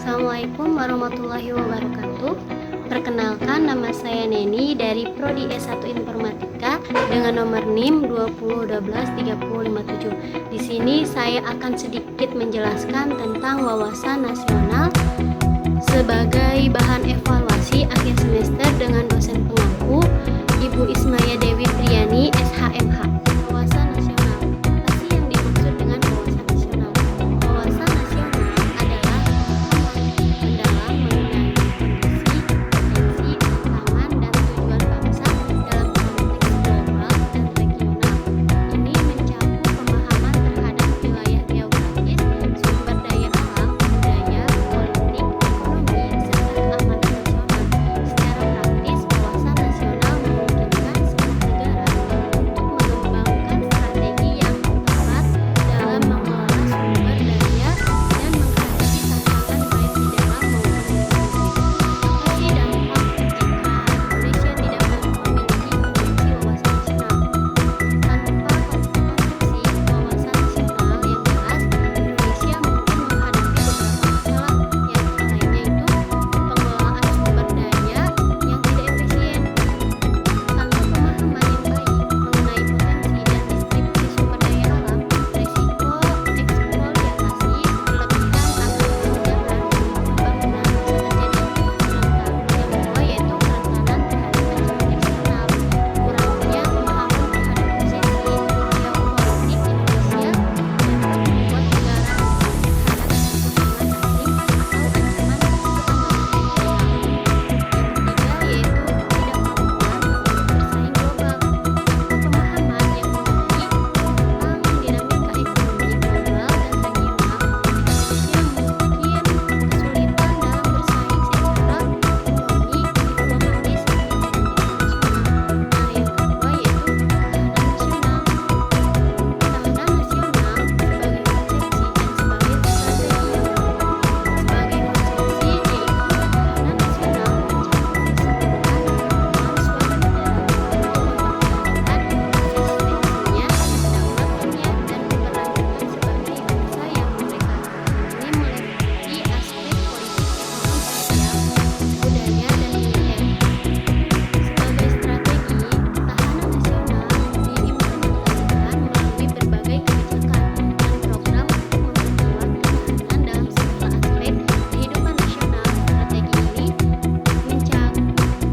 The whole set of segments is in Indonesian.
Assalamualaikum warahmatullahi wabarakatuh. Perkenalkan, nama saya Neni dari Prodi S1 Informatika dengan nomor NIM 20123057. Di sini saya akan sedikit menjelaskan tentang wawasan nasional sebagai bahan evaluasi akhir semester dengan dosen pengampu Ibu Ismaya Dewi Priani, SHMH. Wawasan nasional. Apa sih yang dimaksud dengan wawasan nasional? Wawasan nasional adalah mendalam mengenai kondisi, potensi, tantangan, dan tujuan bangsa dalam konteks global dan regional. Ini mencakup pemahaman terhadap wilayah geografis, sumber daya alam, budaya, politik, ekonomi, serta keamanan nasional. Secara praktis, wawasan nasional memungkinkan sebuah negara untuk mengembangkan strategi yang tepat dalam mengelola sumber daya dan menghadapi tantangan baik di dalam maupun di luar negeri. Apa sih dampak jika Indonesia tidak memiliki konsepsi wawasan nasional? Tanpa konsepsi wawasan nasional yang jelas, Indonesia mungkin menghadapi beberapa masalah, yang lainnya itu pengelolaan sumber daya yang tidak efisien. Tanpa pemahaman yang baik mengenai potensi dan distribusi sumber daya alam, risiko eksploitasi berlebihan akan kesenjangan pembangunan bisa terjadi. Yang kedua yaitu kerentanan terhadap ancaman eksternal. Kurangnya pemahaman terhadap posisi geopolitik Indonesia dapat membuat negara terhadap kepentingan asing atau ancaman keamanan regional. Yang ketiga yaitu ketidakmampuan untuk bersaing global. Tanpa pemahaman yang mengerti tentang dinamika ekonomi global dan regional, Indonesia mungkin kesulitan dalam bersaing secara ekonomi diplomatis di tingkat internasional. Nah, yang kedua yaitu ketahanan nasional. Ketahanan nasional sebagai konsepsi dan sebagai strategi. Sebagai konsepsi yaitu ketahanan nasional mencakup kesempurnaan kemampuan suatu negara untuk mempertahankan eksistensinya, kedaulatannya, dan keberlanjutan sebagai bangsa yang merdeka. Ini meliputi aspek politik, ekonomi, sosial, budaya, dan militer. Sebagai strategi, ketahanan nasional diimplementasikan melalui berbagai kebijakan dan program untuk memperkuat ketahanan dalam segala aspek kehidupan nasional. Strategi ini mencakup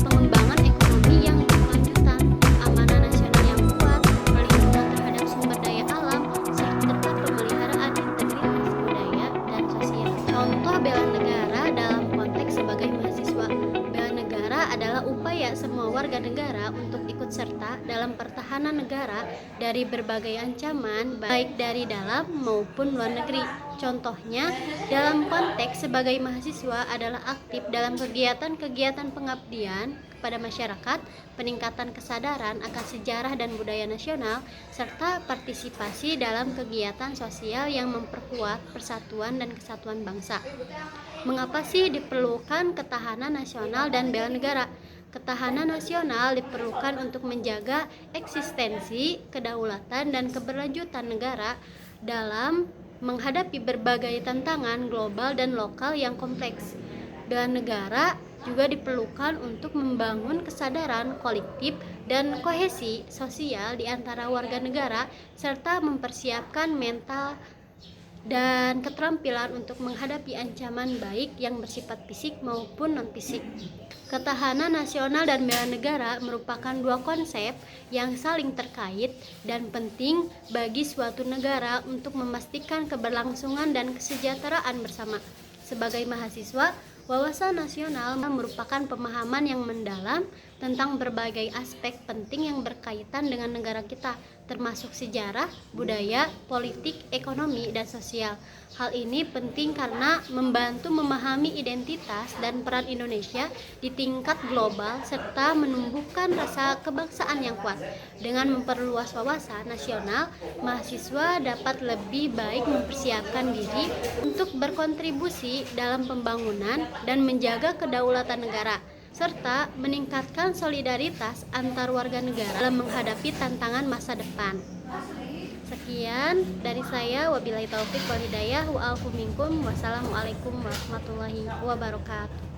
pengembangan ekonomi yang berkelanjutan, keamanan nasional yang kuat, perlindungan terhadap sumber daya alam, serta pemeliharaan integritas budaya dan sosial. Contoh bela negara dalam konteks sebagai mahasiswa. Bela negara adalah upaya semua warga negara untuk ikut serta dalam pertahanan negara dari berbagai ancaman, baik dari dalam maupun luar negeri. Contohnya, dalam konteks sebagai mahasiswa adalah aktif dalam kegiatan-kegiatan pengabdian kepada masyarakat, peningkatan kesadaran akan sejarah dan budaya nasional, serta partisipasi dalam kegiatan sosial yang memperkuat persatuan dan kesatuan bangsa. Mengapa sih diperlukan ketahanan nasional dan bela negara? Ketahanan nasional diperlukan untuk menjaga eksistensi, kedaulatan, dan keberlanjutan negara dalam menghadapi berbagai tantangan global dan lokal yang kompleks. Bela negara juga diperlukan untuk membangun kesadaran kolektif dan kohesi sosial di antara warga negara, serta mempersiapkan mental dan keterampilan untuk menghadapi ancaman baik yang bersifat fisik maupun non-fisik. Ketahanan nasional dan bela negara merupakan dua konsep yang saling terkait dan penting bagi suatu negara untuk memastikan keberlangsungan dan kesejahteraan bersama. Sebagai mahasiswa, wawasan nasional merupakan pemahaman yang mendalam tentang berbagai aspek penting yang berkaitan dengan negara kita, termasuk sejarah, budaya, politik, ekonomi, dan sosial. Hal ini penting karena membantu memahami identitas dan peran Indonesia di tingkat global serta menumbuhkan rasa kebangsaan yang kuat. Dengan memperluas wawasan nasional, mahasiswa dapat lebih baik mempersiapkan diri untuk berkontribusi dalam pembangunan dan menjaga kedaulatan negara, serta meningkatkan solidaritas antar warga negara dalam menghadapi tantangan masa depan. Sekian dari saya, wabillahi taufik wal hidayah, wa afu minkum, wassalamualaikum warahmatullahi wabarakatuh.